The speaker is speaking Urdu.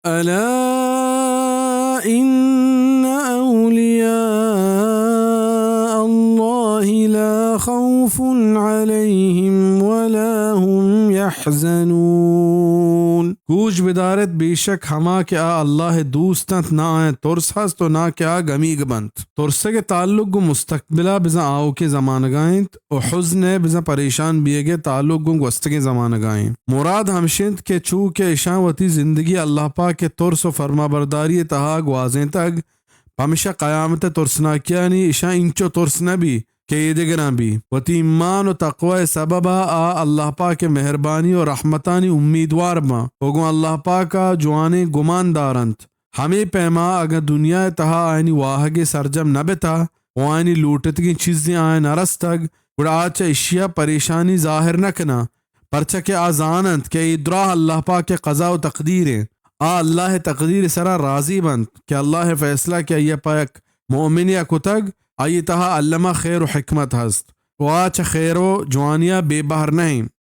ألا إن أولياء الله لا خوف عليهم ولا هم يحزنون. گوش بدارت بے شک ہما کہ اللہ دوستت نہ آئیں ترس ہست تو نہ کہ گمیگ بنت. ترسے کے تعلق گو مستقبلہ بزا آؤ کے زمانہ گائیں اور حزن بزا پریشان بیے گے تعلق گو گوست کے زمانہ گائیں. مراد ہمشند کے چو کے اشاوتی زندگی اللہ پاک کے ترس و فرما برداری تہا گوازیں تگ ہمیشہ قیامت ترسنا کیا نہیں اشا انچو ترسنا بھی کہ یہ دگنا بھی وتی ایمان و تقوی سببا اللہ پاک کے مہربانی و رحمتانی امیدوار ما وگو اللہ پاک کا جوانے گمان دارنت ہمیں پیما اگر دنیا تہا آئینی واہگے سرجم نہ بتا و آئینی لوٹت کی چیزیں آئین نرستگ گڑا آچا اشیاء پریشانی ظاہر نہ کنا پرچہ کے آزانت کہ ادراہ اللہ پاک کے قضاء و تقدیریں اللہ تقدیر سرا راضی بند کہ اللہ فیصلہ کہ یہ پاک مومن یا کتگ آئی تہا علمہ خیر و حکمت ہست و آچ خیر و جوانیہ بے بہر نہیں